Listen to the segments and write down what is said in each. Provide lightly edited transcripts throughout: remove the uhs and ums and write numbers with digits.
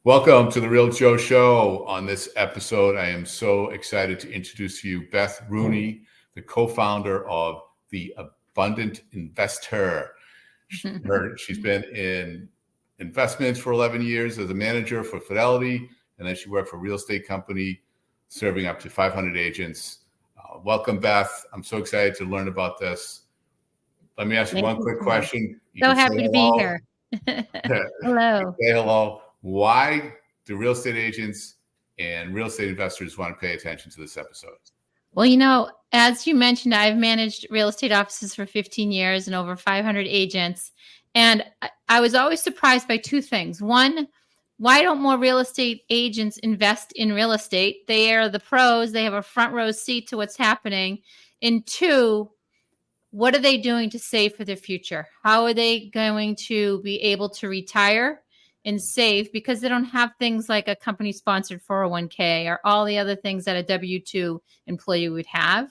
Welcome to the Real Joe Show. On this episode, I am so excited to introduce to you Beth Rooney, the co-founder of the Abundant Investor. She's been in investments for 11 years as a manager for Fidelity, and then she worked for a real estate company serving up to 500 agents. Welcome, Beth. I'm so excited to learn about this. Let me ask you one quick question. So happy to be here. Hello. Say hello. Why do real estate agents and real estate investors want to pay attention to this episode? Well, as you mentioned, I've managed real estate offices for 15 years and over 500 agents. And I was always surprised by two things. One, why don't more real estate agents invest in real estate? They are the pros. They have a front row seat to what's happening. And two, what are they doing to save for their future? How are they going to be able to retire and save, because they don't have things like a company-sponsored 401k or all the other things that a W-2 employee would have.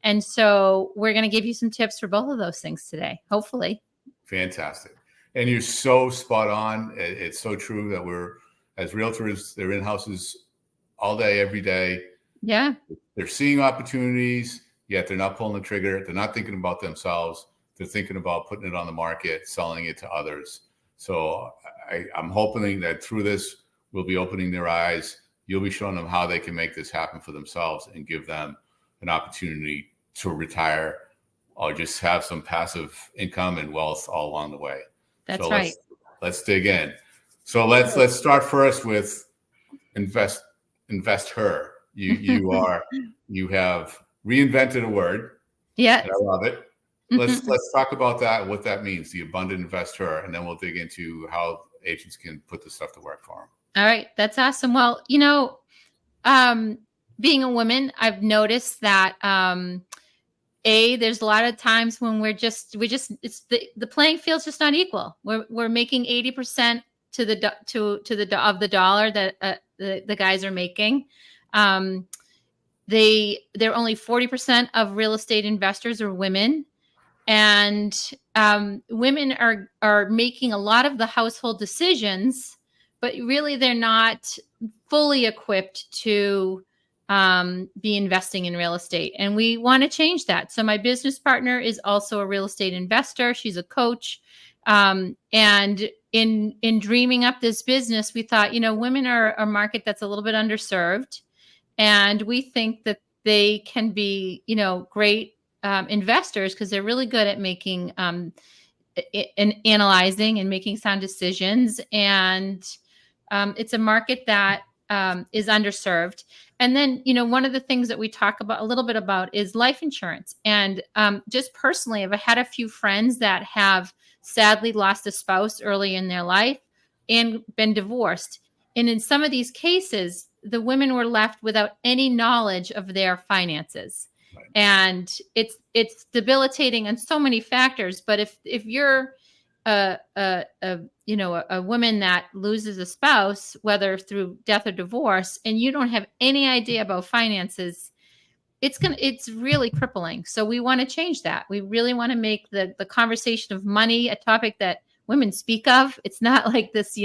And so we're going to give you some tips for both of those things today, hopefully. Fantastic. And you're so spot on. It's so true that we're, as realtors, they're in houses all day, every day. Yeah. They're seeing opportunities, yet they're not pulling the trigger. They're not thinking about themselves. They're thinking about putting it on the market, selling it to others. So I'm hoping that through this, we'll be opening their eyes. You'll be showing them how they can make this happen for themselves and give them an opportunity to retire or just have some passive income and wealth all along the way. That's right. Let's dig in. So let's start first with invest her. You have reinvented a word. Yeah. And I love it. Let's talk about that, what that means, the Abundant Investor, and then we'll dig into how agents can put this stuff to work for them. All right. That's awesome. Well, being a woman, I've noticed that, there's a lot of times when it's the playing field's just not equal. We're making 80% of the dollar that the guys are making. They're only 40% of real estate investors are women. And women are making a lot of the household decisions, but really they're not fully equipped to be investing in real estate. And we want to change that. So my business partner is also a real estate investor. She's a coach. And in dreaming up this business, we thought, women are a market that's a little bit underserved. And we think that they can be, great investors, because they're really good at making and analyzing and making sound decisions. And it's a market that is underserved. And then, one of the things that we talk about a little bit about is life insurance. And just personally, I've had a few friends that have sadly lost a spouse early in their life and been divorced. And in some of these cases, the women were left without any knowledge of their finances. And it's debilitating on so many factors. But if you're a woman that loses a spouse, whether through death or divorce, and you don't have any idea about finances, it's really crippling. So we want to change that. We really want to make the conversation of money a topic that women speak of. It's not like this,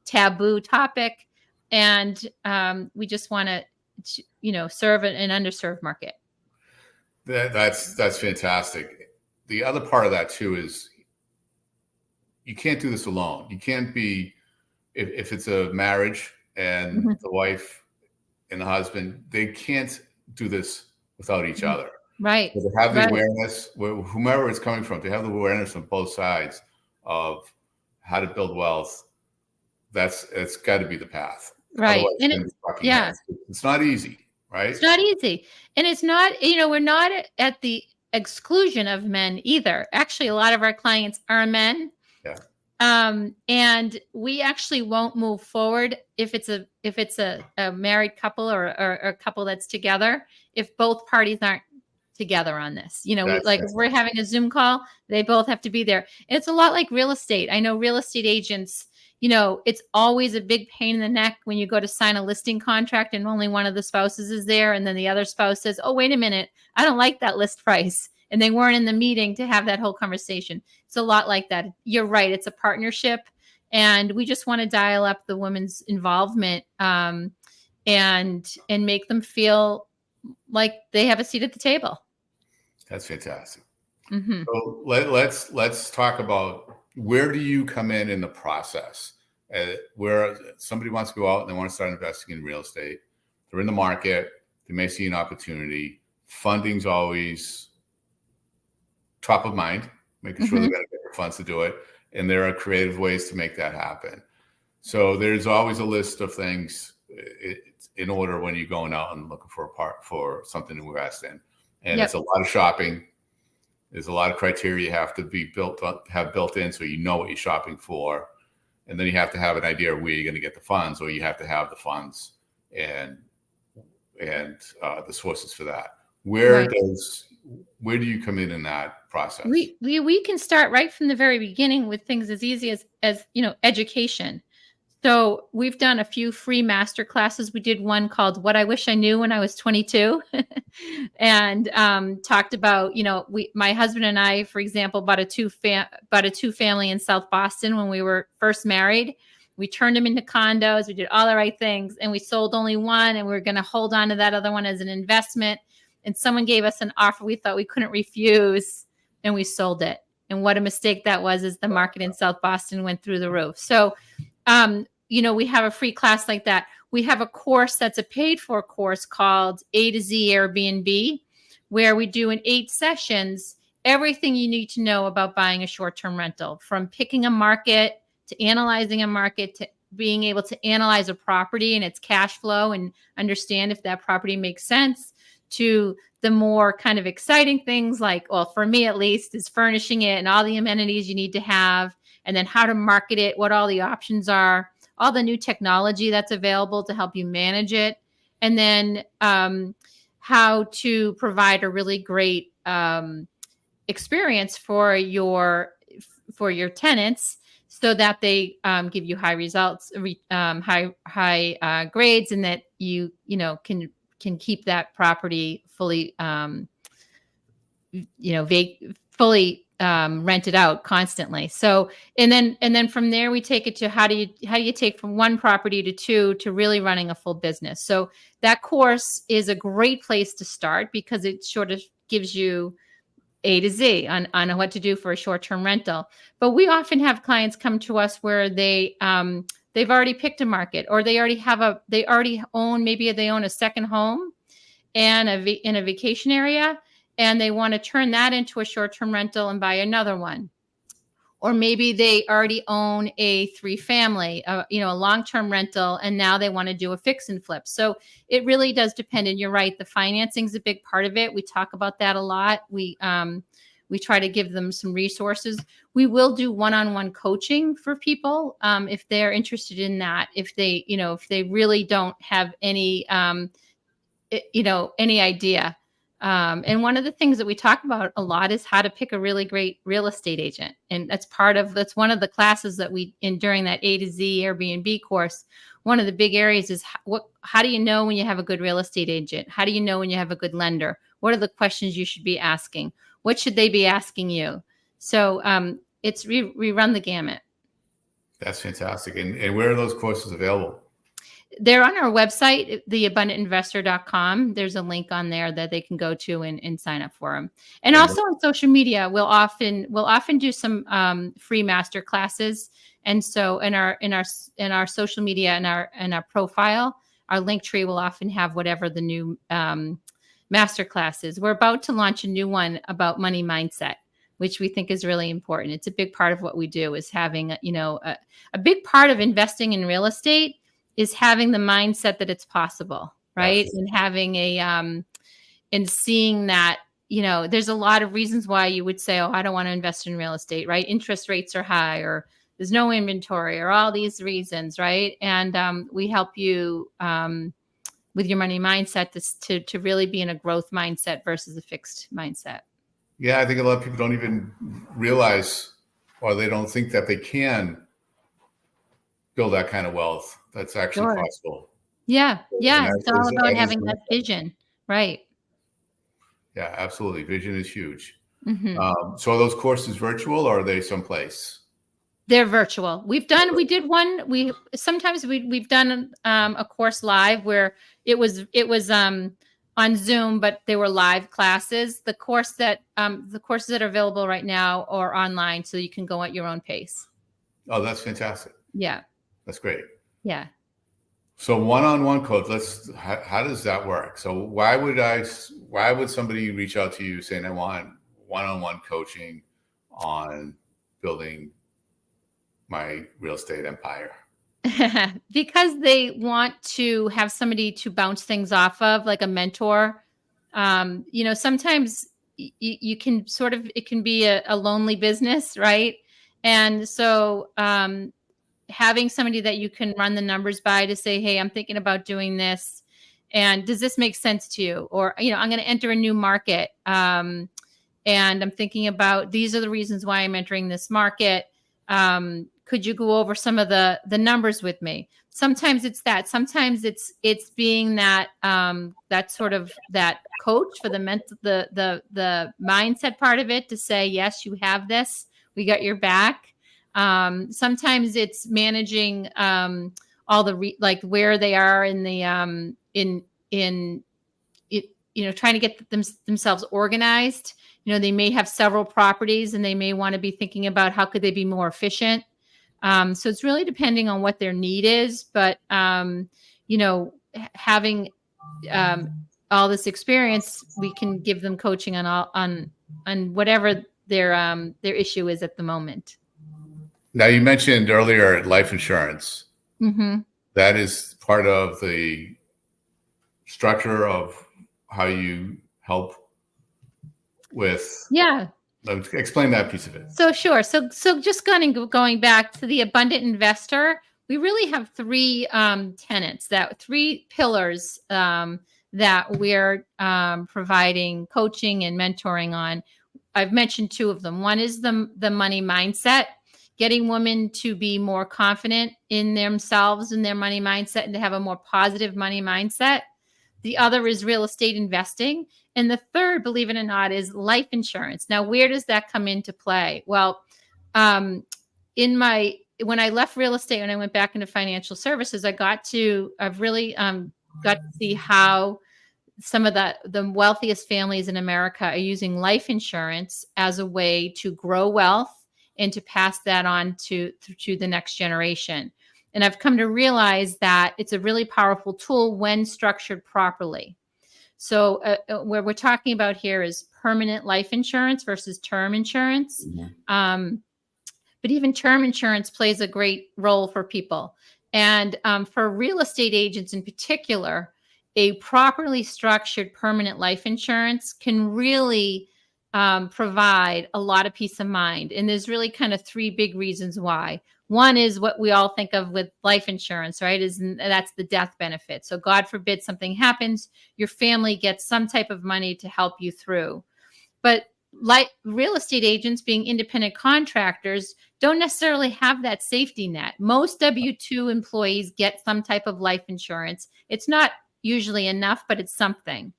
taboo topic. And we just want to, serve an underserved market. That's fantastic. The other part of that too is you can't do this alone. You can't be, if it's a marriage and the wife and the husband, they can't do this without each other. Right. So to have the awareness, whomever it's coming from, to have the awareness on both sides of how to build wealth, it's got to be the path. Right. And it's not easy. Right? It's not easy. And it's not, we're not at the exclusion of men either. Actually, a lot of our clients are men. Yeah. And we actually won't move forward if it's a married couple or a couple that's together, if both parties aren't together on this. If we're having a Zoom call, they both have to be there. And it's a lot like real estate. I know real estate agents, it's always a big pain in the neck when you go to sign a listing contract and only one of the spouses is there. And then the other spouse says, oh, wait a minute, I don't like that list price. And they weren't in the meeting to have that whole conversation. It's a lot like that. You're right. It's a partnership. And we just want to dial up the women's involvement, and make them feel like they have a seat at the table. That's fantastic. Mm-hmm. So let's talk about, where do you come in the process? Where somebody wants to go out and they want to start investing in real estate, they're in the market, they may see an opportunity. Funding's always top of mind, making sure they've got to get the funds to do it, and there are creative ways to make that happen. So there's always a list of things in order when you're going out and looking for something to invest in, and it's a lot of shopping. There's a lot of criteria you have to have built in, so you know what you're shopping for, and then you have to have an idea of where you're going to get the funds, or you have to have the funds and the sources for that. Where do you come in that process? We can start right from the very beginning with things as easy as education. So we've done a few free master classes. We did one called "What I Wish I Knew When I Was 22," and talked about, my husband and I, for example, bought a two-family in South Boston when we were first married. We turned them into condos. We did all the right things, and we sold only one, and we were going to hold on to that other one as an investment. And someone gave us an offer we thought we couldn't refuse, and we sold it. And what a mistake that was, as the market in South Boston went through the roof. So, we have a free class like that. We have a course that's a paid-for course called A to Z Airbnb, where we do in 8 sessions everything you need to know about buying a short-term rental, from picking a market to analyzing a market to being able to analyze a property and its cash flow and understand if that property makes sense, to the more kind of exciting things like, well, for me at least, is furnishing it and all the amenities you need to have, and then how to market it, what all the options are, all the new technology that's available to help you manage it, and then how to provide a really great experience for your tenants, so that they give you high results, high grades, and that you can keep that property fully rented out constantly. So, and then from there we take it to how do you take from one property to 2 to really running a full business. So that course is a great place to start, because it sort of gives you A to Z on what to do for a short-term rental. But we often have clients come to us where they've already picked a market, or they already own a second home and in a vacation area, and they want to turn that into a short-term rental and buy another one. Or maybe they already own a 3-family, a long-term rental, and now they want to do a fix and flip. So it really does depend. And you're right, the financing is a big part of it. We talk about that a lot. We try to give them some resources. We will do one-on-one coaching for people if they're interested in that. If they really don't have any idea. And one of the things that we talk about a lot is how to pick a really great real estate agent. And that's one of the classes that during that A to Z Airbnb course. One of the big areas is how do you know when you have a good real estate agent? How do you know when you have a good lender? What are the questions you should be asking? What should they be asking you? So we run the gamut. That's fantastic. And where are those courses available? They're on our website, theabundantinvestor.com. There's a link on there that they can go to and sign up for them. And also on social media, we'll often do some free master classes. And so in our social media and our profile, our link tree will often have whatever the new master class is. We're about to launch a new one about money mindset, which we think is really important. It's a big part of what we do, is having a big part of investing in real estate is having the mindset that it's possible, right? Absolutely. And having and seeing that, there's a lot of reasons why you would say, oh, I don't want to invest in real estate, right? Interest rates are high, or there's no inventory, or all these reasons, right? And we help you with your money mindset to really be in a growth mindset versus a fixed mindset. Yeah, I think a lot of people don't even realize, or they don't think that they can build that kind of wealth. That's actually possible. Yeah. It's all about having that vision. Right. Yeah, absolutely. Vision is huge. Mm-hmm. So are those courses virtual, or are they someplace? They're virtual. We did one. We've done a course live where it was on Zoom, but they were live classes. The courses that are available right now are online, so you can go at your own pace. Oh, that's fantastic. Yeah. That's great. Yeah. So one-on-one coach, how does that work? So why would somebody reach out to you saying, I want one-on-one coaching on building my real estate empire? Because they want to have somebody to bounce things off of, like a mentor. Sometimes you can it can be a lonely business, right? And so having somebody that you can run the numbers by to say, hey, I'm thinking about doing this. And does this make sense to you? Or, I'm going to enter a new market. And I'm thinking about, these are the reasons why I'm entering this market. Could you go over some of the numbers with me? Sometimes it's that. Sometimes it's being that that coach for the mindset part of it, to say, yes, you have this. We got your back. Sometimes it's managing all the where they are in the trying to get themselves organized. They may have several properties and they may want to be thinking about how could they be more efficient. So it's really depending on what their need is, but having all this experience, we can give them coaching on whatever their issue is at the moment. Now, you mentioned earlier life insurance. Mm-hmm. That is part of the structure of how you help with. Yeah. Explain that piece of it. So sure. So just going back to the Abundant Investor, we really have three tenets, three pillars that we're providing coaching and mentoring on. I've mentioned two of them. One is the money mindset, getting women to be more confident in themselves and their money mindset and to have a more positive money mindset. The other is real estate investing. And the third, believe it or not, is life insurance. Now, where does that come into play? Well, when I left real estate and I went back into financial services, I've really got to see how some of the wealthiest families in America are using life insurance as a way to grow wealth and to pass that on to the next generation. And I've come to realize that it's a really powerful tool when structured properly. So what we're talking about here is permanent life insurance versus term insurance. Mm-hmm. But even term insurance plays a great role for people. And for real estate agents in particular, a properly structured permanent life insurance can really provide a lot of peace of mind. And there's really kind of three big reasons why. One is what we all think of with life insurance, right? That's the death benefit. So God forbid something happens, your family gets some type of money to help you through. But like real estate agents, being independent contractors, don't necessarily have that safety net. Most W-2 employees get some type of life insurance. It's not usually enough, but it's something.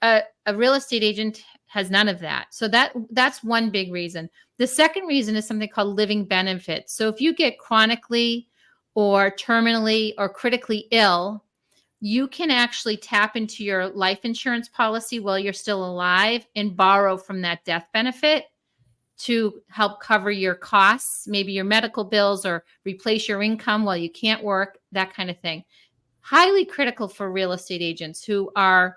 A real estate agent has none of that. So that's one big reason. The second reason is something called living benefits. So if you get chronically or terminally or critically ill, you can actually tap into your life insurance policy while you're still alive and borrow from that death benefit to help cover your costs, maybe your medical bills, or replace your income while you can't work, that kind of thing. Highly critical for real estate agents who are,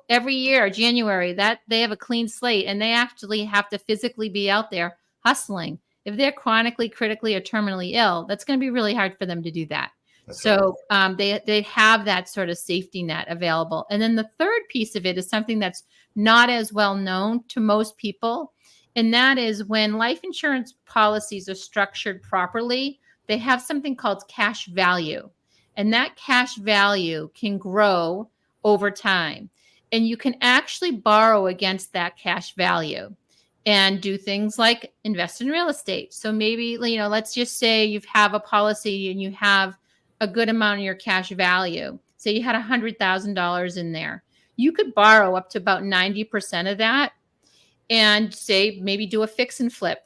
every year, January, that they have a clean slate and they actually have to physically be out there hustling. If they're chronically, critically, or terminally ill, that's going to be really hard for them to do that. That's so right. They have that sort of safety net available. And then the third piece of it is something that's not as well known to most people. And that is when life insurance policies are structured properly, they have something called cash value. And that cash value can grow over time. And you can actually borrow against that cash value and do things like invest in real estate. So maybe, let's just say you have a policy and you have a good amount of your cash value. Say you had $100,000 in there. You could borrow up to about 90% of that and say maybe do a fix and flip.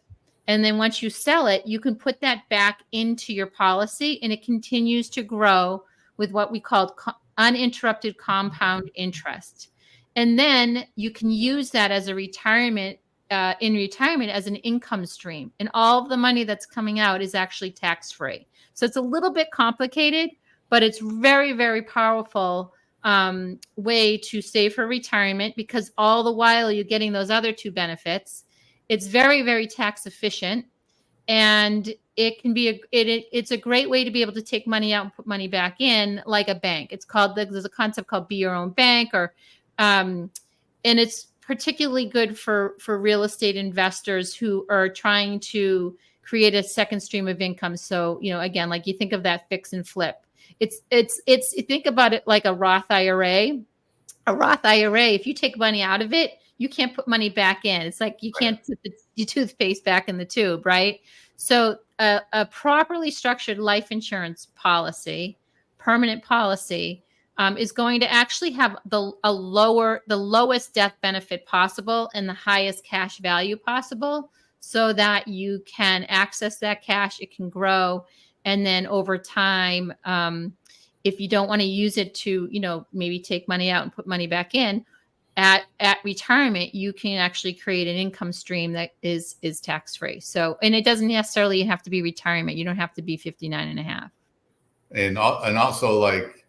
And then once you sell it, you can put that back into your policy, and it continues to grow with what we call uninterrupted compound interest. And then you can use that as a retirement, in retirement, as an income stream. And all of the money that's coming out is actually tax-free. So it's a little bit complicated, but it's very, very powerful way to save for retirement, because all the while you're getting those other two benefits. It's very, very tax efficient, and it can be it's a great way to be able to take money out and put money back in, like a bank. It's called, there's a concept called be your own bank, or and it's particularly good for real estate investors who are trying to create a second stream of income. So, again, like you think of that fix and flip. It's think about it like a Roth IRA. A Roth IRA, if you take money out of it, you can't put money back in. It's like you can't put your toothpaste back in the tube, right? So a properly structured life insurance policy, permanent policy, is going to actually have the lowest death benefit possible and the highest cash value possible, so that you can access that cash. It can grow. And then over time, if you don't want to use it to, maybe take money out and put money back in at retirement, you can actually create an income stream that is tax-free. So, and it doesn't necessarily have to be retirement. You don't have to be 59 and a half. And also, like,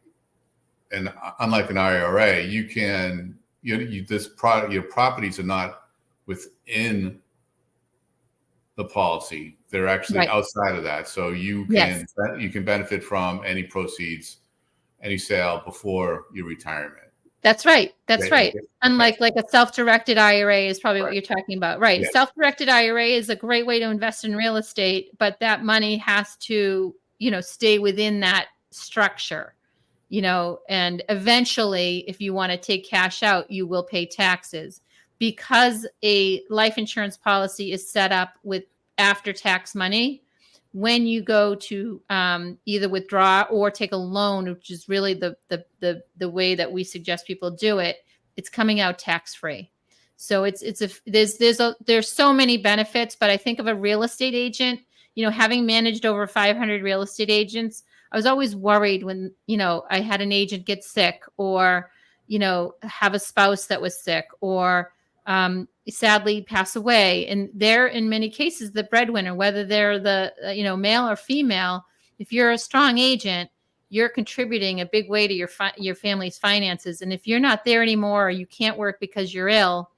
and unlike an IRA, you can, your properties are not within the policy. They're actually outside of that. So you can benefit from any proceeds, any sale before your retirement. That's right. That's right. Unlike like a self-directed IRA is probably what you're talking about. Right. Yes. Self-directed IRA is a great way to invest in real estate, but that money has to, stay within that structure, and eventually if you want to take cash out, you will pay taxes, because a life insurance policy is set up with after-tax money. When you go to either withdraw or take a loan, which is really the way that we suggest people do it, it's coming out tax-free. So there's so many benefits. But I think of a real estate agent, having managed over 500 real estate agents, I was always worried when I had an agent get sick, or have a spouse that was sick, or sadly pass away. And they're in many cases the breadwinner, whether they're the male or female. If you're a strong agent, you're contributing a big way to your family's finances. And if you're not there anymore, or you can't work because you're ill,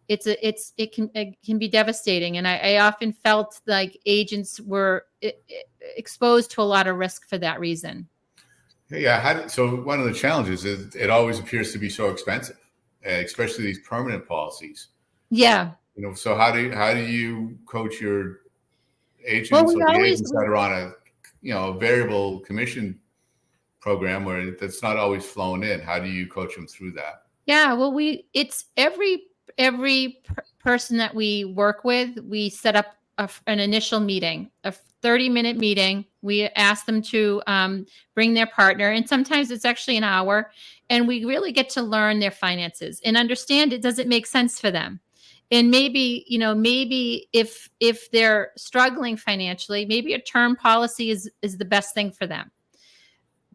it can be devastating. And I often felt like agents were exposed to a lot of risk for that reason. Yeah. So one of the challenges is it always appears to be so expensive, especially these permanent policies. Yeah. So how do you coach your agents, or the agents that are on a variable commission program where that's not always flowing in? How do you coach them through that? Yeah. Well, it's every person that we work with, we set up an initial meeting, a 30-minute meeting. We ask them to bring their partner, and sometimes it's actually an hour, and we really get to learn their finances and understand does it make sense for them. And maybe if they're struggling financially, maybe a term policy is the best thing for them.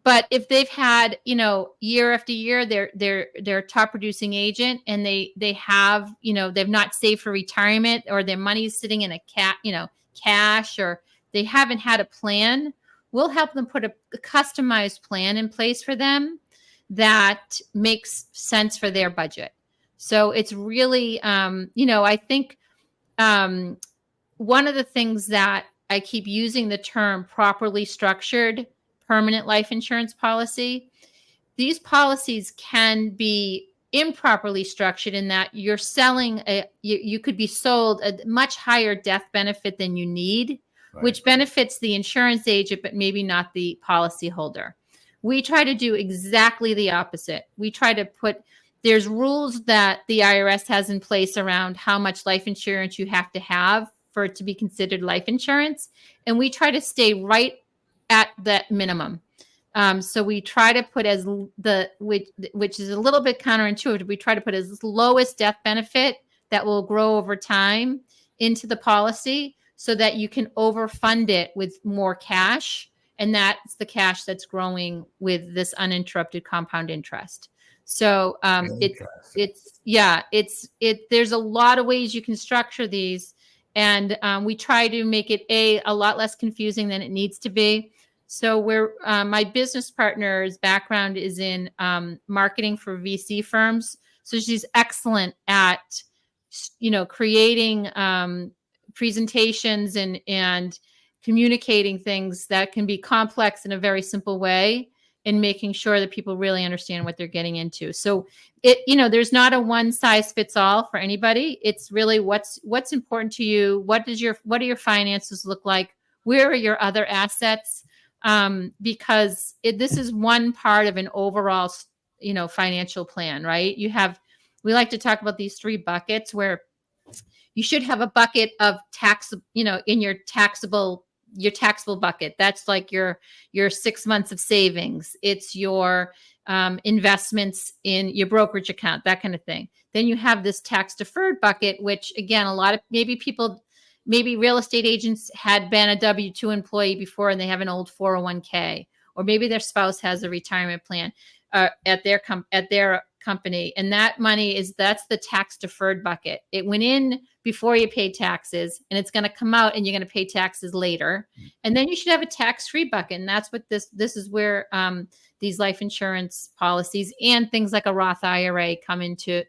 But if they've had, year after year, they're top producing agent, and they have, they've not saved for retirement, or their money's sitting in cash, or they haven't had a plan, we'll help them put a customized plan in place for them that makes sense for their budget. So it's really, I think one of the things that I keep using the term properly structured permanent life insurance policy. These policies can be improperly structured in that you're selling you could be sold a much higher death benefit than you need, which benefits the insurance agent, but maybe not the policy holder. We try to do exactly the opposite. We try to there's rules that the IRS has in place around how much life insurance you have to have for it to be considered life insurance. And we try to stay right at that minimum. So we try to put which is a little bit counterintuitive. We try to put as lowest death benefit that will grow over time into the policy, so that you can overfund it with more cash. And that's the cash that's growing with this uninterrupted compound interest. So there's a lot of ways you can structure these. And we try to make it a lot less confusing than it needs to be. So my business partner's background is in marketing for VC firms. So she's excellent at, creating presentations and communicating things that can be complex in a very simple way, and making sure that people really understand what they're getting into. So there's not a one size fits all for anybody. It's really what's important to you. What do your finances look like? Where are your other assets? Because this is one part of an overall, financial plan, right? We like to talk about these 3 buckets, where you should have a bucket of tax, in your taxable bucket. That's like your 6 months of savings. It's your investments in your brokerage account, that kind of thing. Then you have this tax deferred bucket, which again, a lot of maybe real estate agents had been a W-2 employee before and they have an old 401k, or maybe their spouse has a retirement plan at their company. And that money that's the tax deferred bucket. It went in before you paid taxes, and it's going to come out and you're going to pay taxes later. And then you should have a tax-free bucket. And that's what this is where these life insurance policies and things like a Roth IRA come into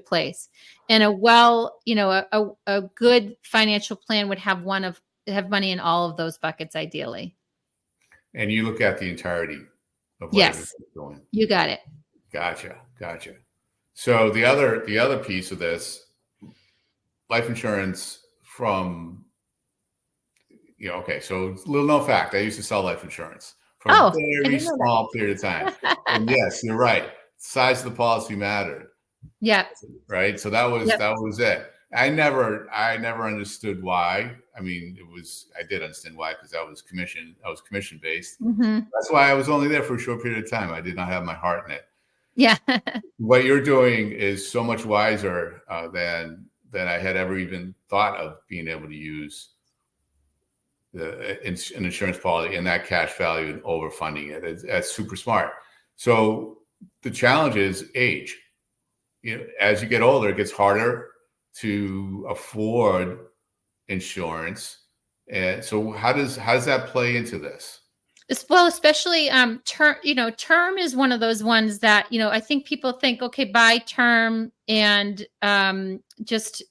place. And a good financial plan would have money in all of those buckets, ideally. And you look at the entirety of what yes, going. You got it. Gotcha. So the other piece of this, life insurance from, so little known fact, I used to sell life insurance for a very small period of time. And yes, you're right. Size of the policy mattered. Yeah. Right. So that was it. I never understood why. I mean, I did understand why, because I was commission based. Mm-hmm. That's why I was only there for a short period of time. I did not have my heart in it. Yeah. What you're doing is so much wiser than I had ever even thought of being able to use an insurance policy and that cash value and overfunding it. That's super smart. So the challenge is age. As you get older, it gets harder to afford insurance. And so how does that play into this? Well, especially term is one of those ones that, I think people think, okay, buy term and just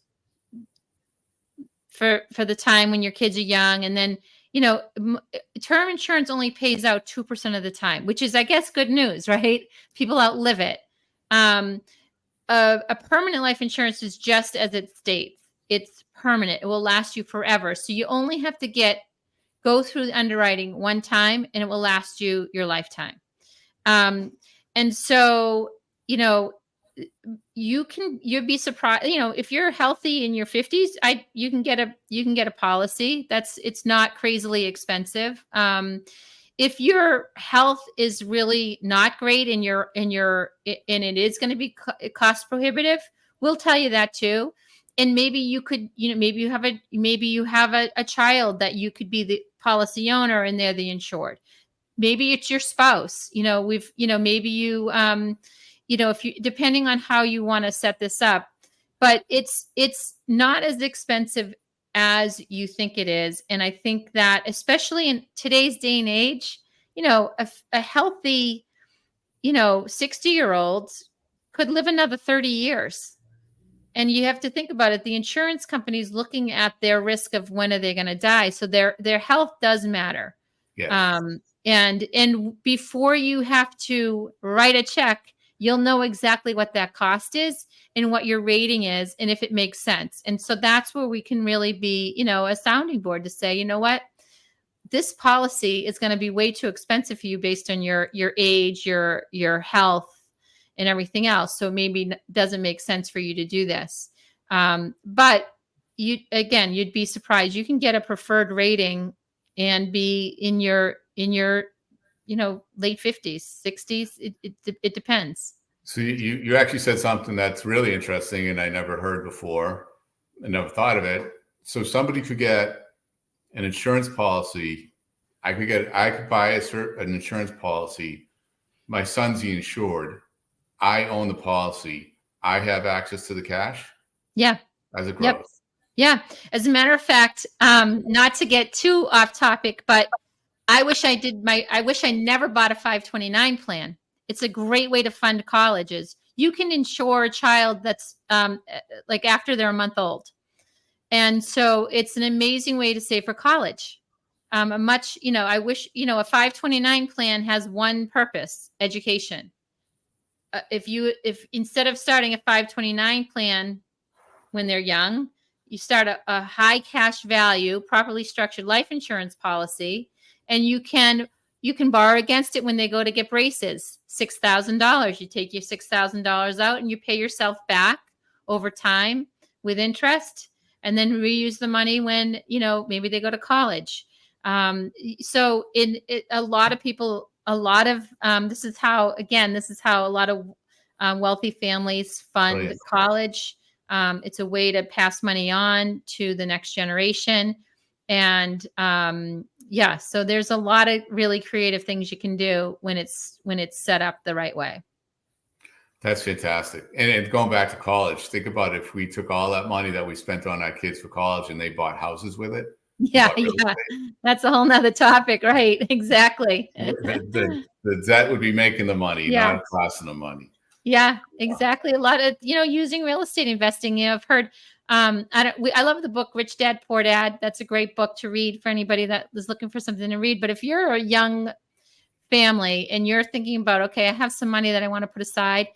for the time when your kids are young. And then, term insurance only pays out 2% of the time, which is, I guess, good news, right? People outlive it. A permanent life insurance is just as it states. It's permanent. It will last you forever. So you only have to go through the underwriting one time, and it will last you your lifetime. And so, you'd be surprised, if you're healthy in your 50s, you can get a policy. It's not crazily expensive. If your health is really not great and it is going to be cost prohibitive, we'll tell you that too. And maybe you could, maybe you have a child that you could be the policy owner and they're the insured. Maybe it's your spouse, maybe you, if you, depending on how you want to set this up, but it's not as expensive as you think it is. And I think that especially in today's day and age, a healthy, 60-year-old could live another 30 years. And you have to think about it. The insurance company's looking at their risk of when are they going to die. So their health does matter. Yes. And before you have to write a check, you'll know exactly what that cost is and what your rating is and if it makes sense. And so that's where we can really be, a sounding board to say, you know what, this policy is going to be way too expensive for you based on your age, your health, and everything else. So maybe doesn't make sense for you to do this. But you'd be surprised. You can get a preferred rating and be in your late 50s, 60s. It depends. So you actually said something that's really interesting and I never heard before. I never thought of it. So somebody could get an insurance policy. I could buy an insurance policy. My son's the insured. I own the policy. I have access to the cash. Yeah. As it Yep. grows. Yeah. As a matter of fact, not to get too off topic, but I wish I never bought a 529 plan. It's a great way to fund colleges. You can insure a child that's like after they're a month old. And so it's an amazing way to save for college. I wish, a 529 plan has one purpose, education. If instead of starting a 529 plan when they're young, you start a high cash value, properly structured life insurance policy, and you can borrow against it when they go to get braces, $6,000. You take your $6,000 out and you pay yourself back over time with interest, and then reuse the money when, maybe they go to college. So a lot of people, this is how a lot of wealthy families fund college. It's a way to pass money on to the next generation. And so there's a lot of really creative things you can do when it's set up the right way. That's fantastic. And going back to college, think about if we took all that money that we spent on our kids for college and they bought houses with it. Yeah. That's a whole nother topic, right? Exactly. The debt would be making the money, not costing the money. Yeah, exactly. A lot of, using real estate investing, I've heard, I love the book, Rich Dad, Poor Dad. That's a great book to read for anybody that is looking for something to read. But if you're a young family and you're thinking about, okay, I have some money that I want to put aside,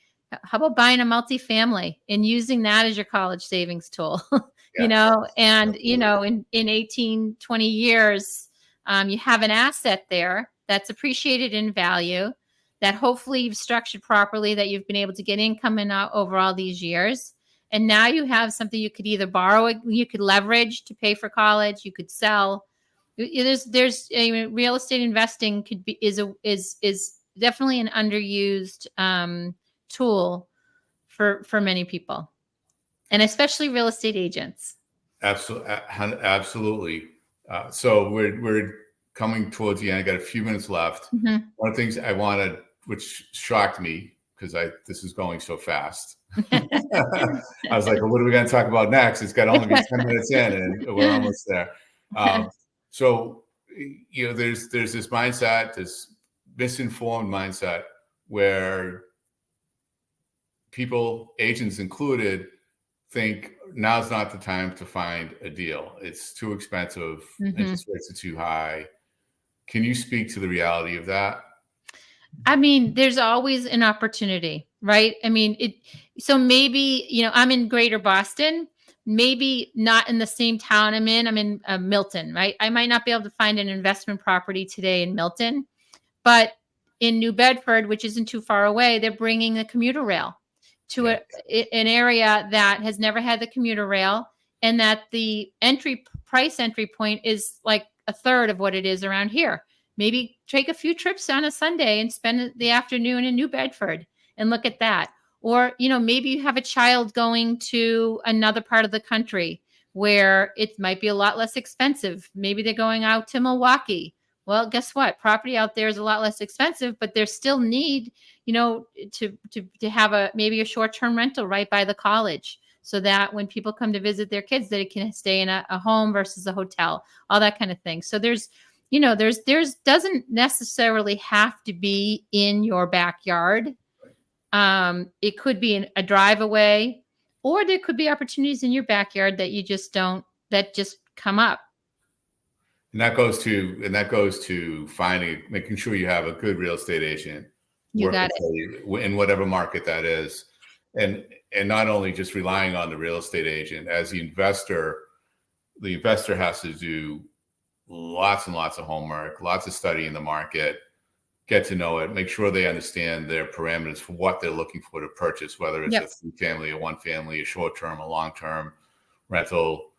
how about buying a multifamily and using that as your college savings tool? In 18, 20 years, you have an asset there that's appreciated in value, that hopefully you've structured properly, that you've been able to get income in over all these years. And now you have something you could either borrow, you could leverage to pay for college, you could sell. Real estate investing is definitely an underused tool for many people, and especially real estate agents. Absolutely. So we're coming towards the end. I got a few minutes left. Mm-hmm. One of the things I wanted, which shocked me because this is going so fast. I was like, well, what are we going to talk about next? It's got to only be 10 minutes in and we're almost there. So, there's this mindset, this misinformed mindset where people, agents included, think now's not the time to find a deal. It's too expensive. Mm-hmm. Interest rates are too high. Can you speak to the reality of that? I mean, there's always an opportunity, right? I mean, so maybe, I'm in Greater Boston, maybe not in the same town I'm in Milton, right? I might not be able to find an investment property today in Milton, but in New Bedford, which isn't too far away, they're bringing the commuter rail to an area that has never had the commuter rail, and that the entry point is like a third of what it is around here. Maybe take a few trips on a Sunday and spend the afternoon in New Bedford and look at that. Or, maybe you have a child going to another part of the country where it might be a lot less expensive. Maybe they're going out to Milwaukee. Well, guess what? Property out there is a lot less expensive, but there's still need, to have maybe a short-term rental right by the college, so that when people come to visit their kids, they can stay in a home versus a hotel, all that kind of thing. So there's doesn't necessarily have to be in your backyard. It could be a drive away, or there could be opportunities in your backyard that that just come up. And that goes to making sure you have a good real estate agent. You got it. In whatever market that is. And not only just relying on the real estate agent. As the investor has to do lots and lots of homework, lots of study in the market, get to know it, make sure they understand their parameters for what they're looking for to purchase, whether it's a 3-family, a 1-family, a short-term, a long-term rental,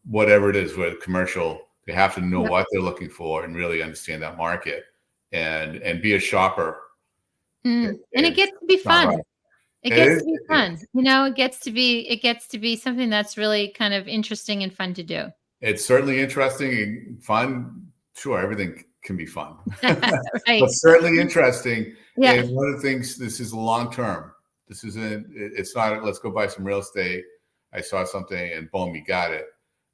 whatever it is, whether commercial. They have to know what they're looking for and really understand that market and be a shopper. And it gets to be fun. Right. It gets to be fun. It gets to be something that's really kind of interesting and fun to do. It's certainly interesting and fun. Sure, everything can be fun, Right. but certainly interesting. Yeah. And one of the things, this is long term. This isn't, it's not, let's go buy some real estate. I saw something and boom, you got it.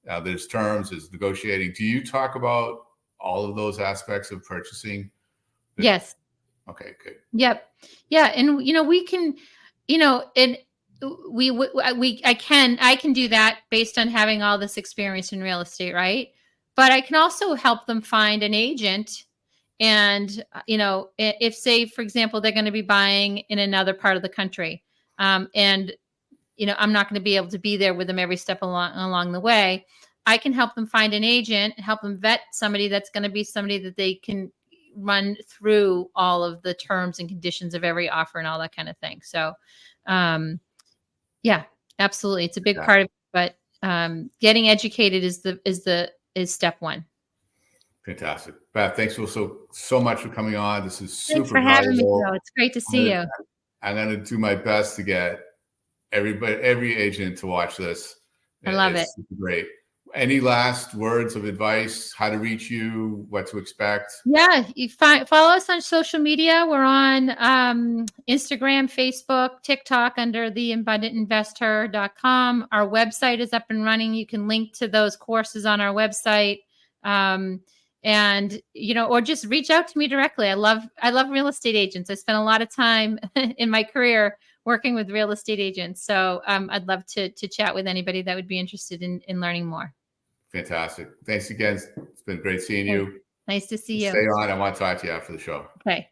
Now there's terms, there's negotiating. Do you talk about all of those aspects of purchasing? Yes. Okay, good. Yep. Yeah. And, we can, and I can do that based on having all this experience in real estate. Right. But I can also help them find an agent. And, if, say, for example, they're going to be buying in another part of the country, and, I'm not going to be able to be there with them every step along the way. I can help them find an agent, help them vet somebody that's going to be somebody that they can run through all of the terms and conditions of every offer and all that kind of thing. So, yeah, absolutely. It's a big part of it, but getting educated is step one. Fantastic. Beth, thanks so much for coming on. This is super Thanks for having me, valuable. Joe. It's great to see you. I'm going to do my best to get every agent to watch this. I love it. Super great. Any last words of advice, how to reach you, what to expect? Yeah, you follow us on social media. We're on Instagram, Facebook, TikTok under theabundantinvestor.com. Our website is up and running. You can link to those courses on our website. And, or just reach out to me directly. I love real estate agents. I spent a lot of time in my career working with real estate agents. So I'd love to chat with anybody that would be interested in learning more. Fantastic. Thanks again. It's been great seeing you. Nice to see you. Stay on. I want to talk to you after the show. Okay.